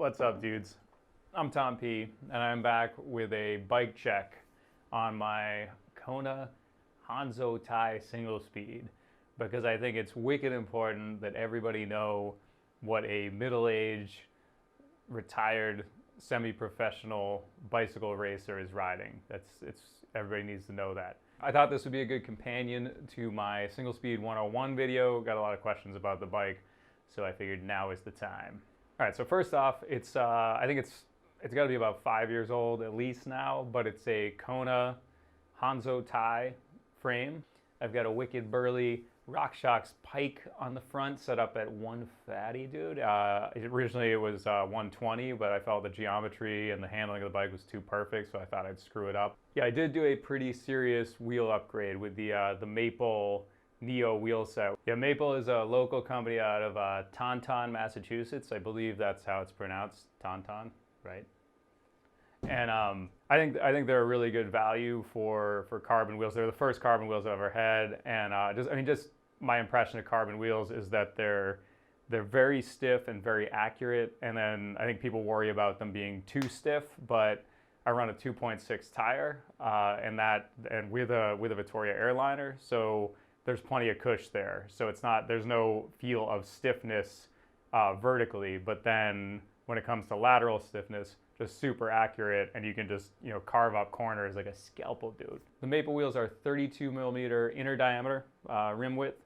What's up, dudes? I'm Tom P, and I'm back with a bike check on my Kona Honzo Ti single speed, because I think it's wicked important that everybody know what a middle-aged, retired, semi-professional bicycle racer is riding. Everybody needs to know that. I thought this would be a good companion to my Single Speed 101 video. Got a lot of questions about the bike, so I figured now is the time. All right, so first off, I think it's got to be about 5 years old at least now, but it's a Kona Honzo Ti frame. I've got a wicked burly RockShox Pike on the front, set up at 150, dude. Originally it was 120, but I felt the geometry and the handling of the bike was too perfect, so I thought I'd screw it up. Yeah, I did do a pretty serious wheel upgrade with the Maple Neo wheel set. Yeah, Maple is a local company out of Taunton, Massachusetts. I believe that's how it's pronounced, Taunton, right? And I think they're a really good value for carbon wheels. They're the first carbon wheels I've ever had, and just my impression of carbon wheels is that they're very stiff and very accurate. And then I think people worry about them being too stiff, but I run a 2.6 tire, and with a Vittoria airliner, so there's plenty of cush there. So there's no feel of stiffness vertically, but then when it comes to lateral stiffness, just super accurate, and you can just, carve up corners like a scalpel, dude. The Maple wheels are 32 millimeter inner diameter rim width,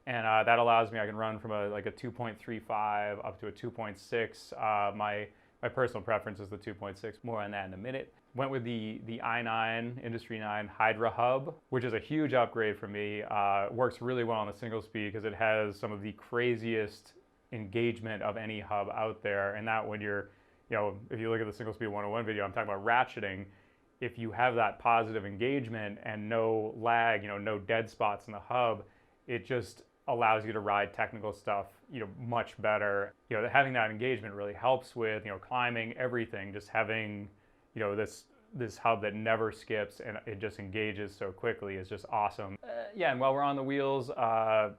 and that allows me, I can run from a 2.35 up to a 2.6. My personal preference is the 2.6, more on that in a minute. Went with the i9, Industry 9 Hydra hub, which is a huge upgrade for me. Works really well on the single speed because it has some of the craziest engagement of any hub out there, and that when you're, if you look at the Single Speed 101 video, I'm talking about ratcheting. If you have that positive engagement and no lag, no dead spots in the hub, it just allows you to ride technical stuff, much better. Having that engagement really helps with, climbing, everything. Just having, this hub that never skips and it just engages so quickly is just awesome. Yeah, and while we're on the wheels,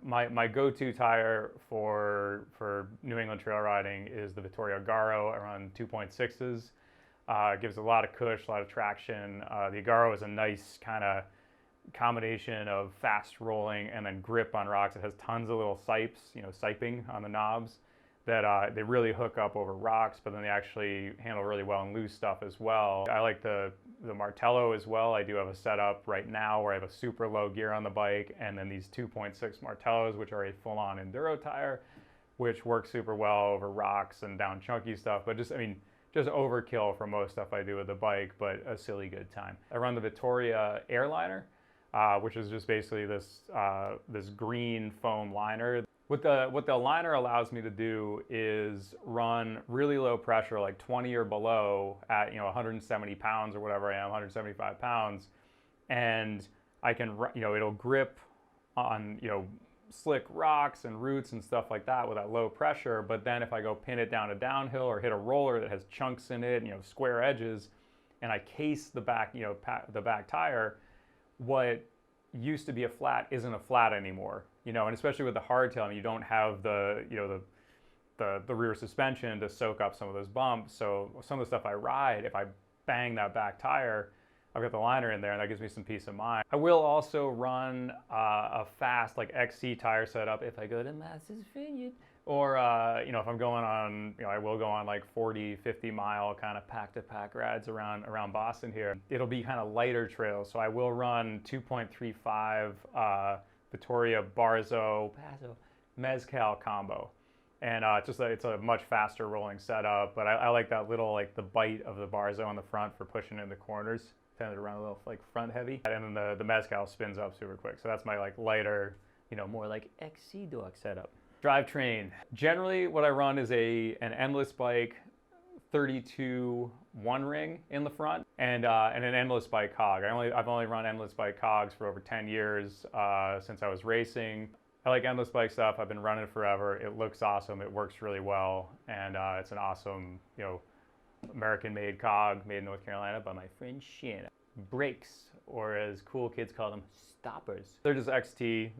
my go-to tire for New England trail riding is the Vittoria Agaro. I run 2.6s. Gives a lot of cush, a lot of traction. The Agaro is a nice kind of combination of fast rolling and then grip on rocks. It has tons of little sipes, siping on the knobs that they really hook up over rocks, but then they actually handle really well in loose stuff as well. I like the Martello as well. I do have a setup right now where I have a super low gear on the bike, and then these 2.6 Martellos, which are a full-on enduro tire, which works super well over rocks and down chunky stuff, but just overkill for most stuff I do with the bike, but a silly good time. I run the Vittoria airliner, which is just basically this green foam liner. What the liner allows me to do is run really low pressure, like 20 or below at 170 pounds or whatever I am, 175 pounds, and I can it'll grip on slick rocks and roots and stuff like that with that low pressure. But then if I go pin it down a downhill or hit a roller that has chunks in it, square edges, and I case the back the back tire, what used to be a flat isn't a flat anymore. And especially with the hardtail, you don't have the rear suspension to soak up some of those bumps. So some of the stuff I ride, if I bang that back tire, I've got the liner in there, and that gives me some peace of mind. I will also run a fast XC tire setup if I go to Martha's Vineyard, or if I'm going on, I will go on 40, 50 mile kind of pack-to-pack rides around Boston here. It'll be kind of lighter trails, so I will run 2.35 Vittoria Barzo Mezcal combo, and it's a much faster rolling setup. But I like that little the bite of the Barzo on the front for pushing in the corners. Tended to run a little front heavy, and then the Mezcal spins up super quick. So that's my lighter, more XC dog setup. Drivetrain. Generally, what I run is an endless bike, 32 one ring in the front, and an endless bike cog. I've only run endless bike cogs for over 10 years since I was racing. I like endless bike stuff. I've been running forever. It looks awesome. It works really well, and it's an awesome, American-made cog made in North Carolina by my friend Shanna. Brakes, or as cool kids call them, stoppers. They're just XT.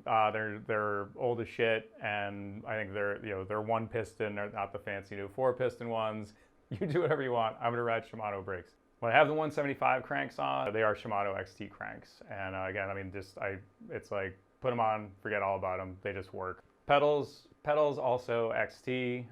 They're old as shit, and I think they're one piston. They're not the fancy new 4-piston ones. You do whatever you want. I'm gonna ride Shimano brakes. When I have the 175 cranks on, they are Shimano XT cranks. And again, I mean, it's like, put them on, forget all about them. They just work. Pedals also XT,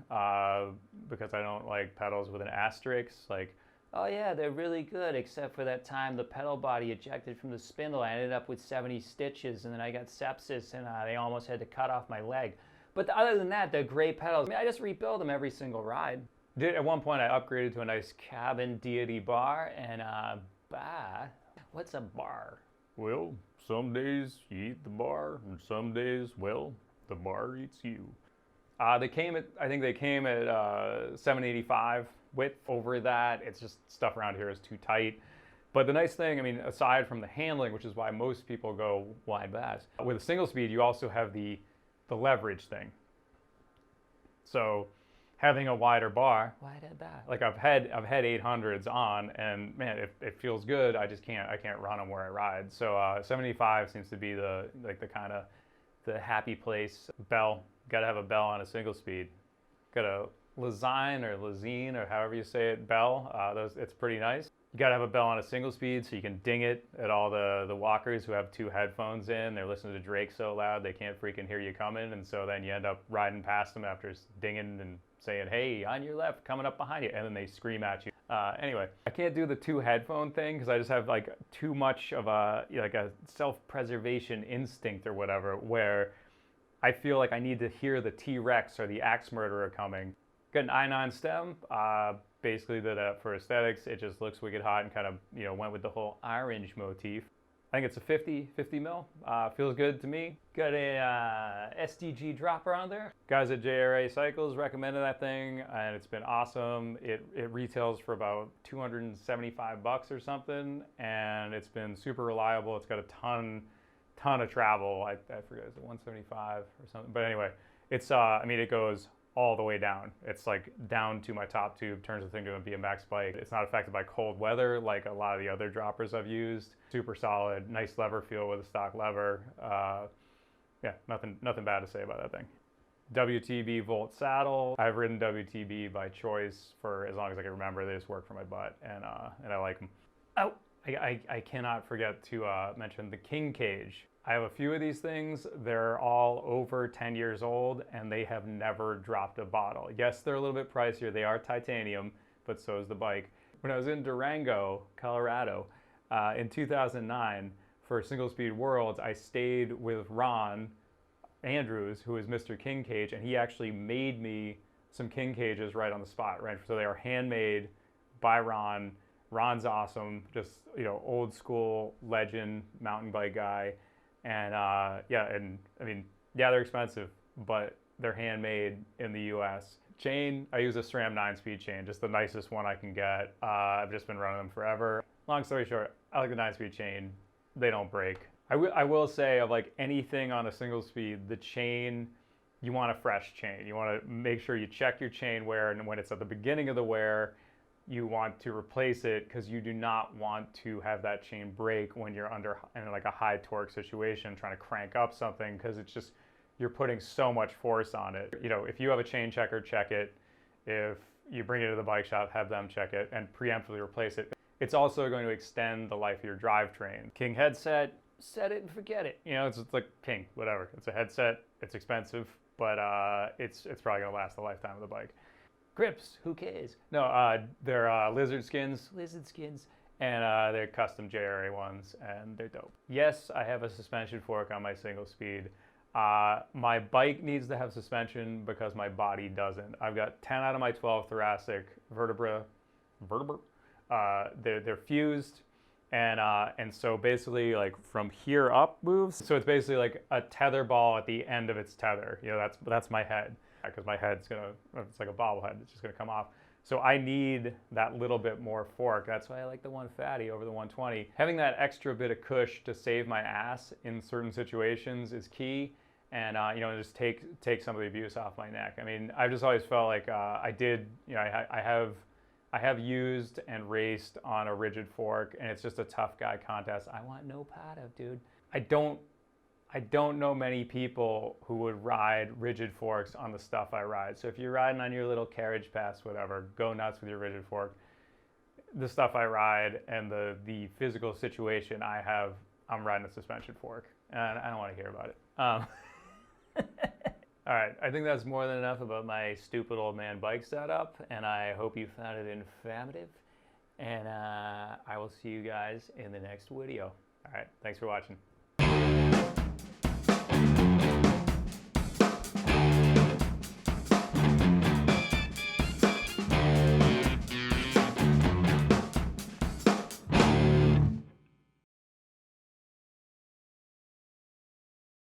because I don't like pedals with an asterisk. Like, oh yeah, they're really good, except for that time the pedal body ejected from the spindle. I ended up with 70 stitches, and then I got sepsis, and they almost had to cut off my leg. But other than that, they're great pedals. I mean, I just rebuild them every single ride. At one point, I upgraded to a nice cabin deity bar, and what's a bar? Well, some days you eat the bar, and some days, well, the bar eats you. I think they came at 785 width. Over that, it's just stuff around here is too tight. But the nice thing, I mean, aside from the handling, which is why most people go wide bass, with a single speed, you also have the leverage thing. So having a wider bar, like I've had 800s on, and man, it feels good. I can't run them where I ride. So 75 seems to be the kind of the happy place. Bell, got to have a bell on a single speed. Got a Lezine or however you say it, bell. It's pretty nice. You got to have a bell on a single speed so you can ding it at all the walkers who have two headphones in. They're listening to Drake so loud they can't freaking hear you coming, and so then you end up riding past them after dinging and saying, hey, on your left, coming up behind you, and then they scream at you. Anyway, I can't do the two headphone thing because I just have like too much of a self-preservation instinct or whatever, where I feel like I need to hear the T-Rex or the axe murderer coming. Got an I-9 stem, basically for aesthetics. It just looks wicked hot and kind of, went with the whole orange motif. I think it's a 50 mil. Feels good to me. Got a SDG dropper on there. Guys at JRA Cycles recommended that thing, and it's been awesome. It retails for about 275 bucks or something, and it's been super reliable. It's got a ton of travel. I forget, is it 175 or something? But anyway, it's it goes all the way down. It's like down to my top tube, turns the thing to a BMX bike. It's not affected by cold weather like a lot of the other droppers I've used. Super solid, nice lever feel with a stock lever. Yeah, nothing bad to say about that thing. WTB Volt saddle. I've ridden WTB by choice for as long as I can remember. They just work for my butt, and I like them. Oh, I cannot forget to mention the King Cage. I have a few of these things. They're all over 10 years old, and they have never dropped a bottle. Yes, they're a little bit pricier. They are titanium, but so is the bike. When I was in Durango, Colorado, in 2009, for Single Speed Worlds, I stayed with Ron Andrews, who is Mr. King Cage, and he actually made me some King Cages right on the spot, right? So they are handmade by Ron. Ron's awesome, just, old school legend mountain bike guy. And they're expensive, but they're handmade in the US. Chain, I use a SRAM 9-speed chain, just the nicest one I can get. I've just been running them forever. Long story short, I like the 9-speed chain. They don't break. I will say, of like anything on a single speed, the chain, you want a fresh chain. You want to make sure you check your chain wear, and when it's at the beginning of the wear, you want to replace it, because you do not want to have that chain break when you're in like a high torque situation trying to crank up something, because it's just, you're putting so much force on it. If you have a chain checker, check it. If you bring it to the bike shop, have them check it and preemptively replace it. It's also going to extend the life of your drivetrain. King headset, set it and forget it. It's like King, whatever. It's a headset, it's expensive, but it's probably gonna last the lifetime of the bike. Grips, who cares? No, they're lizard skins, and they're custom JRA ones, and they're dope. Yes, I have a suspension fork on my single speed. My bike needs to have suspension because my body doesn't. I've got 10 out of my 12 thoracic vertebrae. They're fused, and so basically, like, from here up moves. So it's basically like a tether ball at the end of its tether. That's my head. Because my head's it's like a bobblehead, it's just gonna come off. So I need that little bit more fork. That's why I like the 150 over the 120. Having that extra bit of cush to save my ass in certain situations is key, and just take some of the abuse off my neck. I mean, I've just always felt like I have used and raced on a rigid fork, and it's just a tough guy contest. I want no part of, dude. I don't I don't know many people who would ride rigid forks on the stuff I ride. So if you're riding on your little carriage pass, whatever, go nuts with your rigid fork. The stuff I ride and the physical situation I have, I'm riding a suspension fork, and I don't want to hear about it. All right, I think that's more than enough about my stupid old man bike setup, and I hope you found it informative. And I will see you guys in the next video. All right, thanks for watching.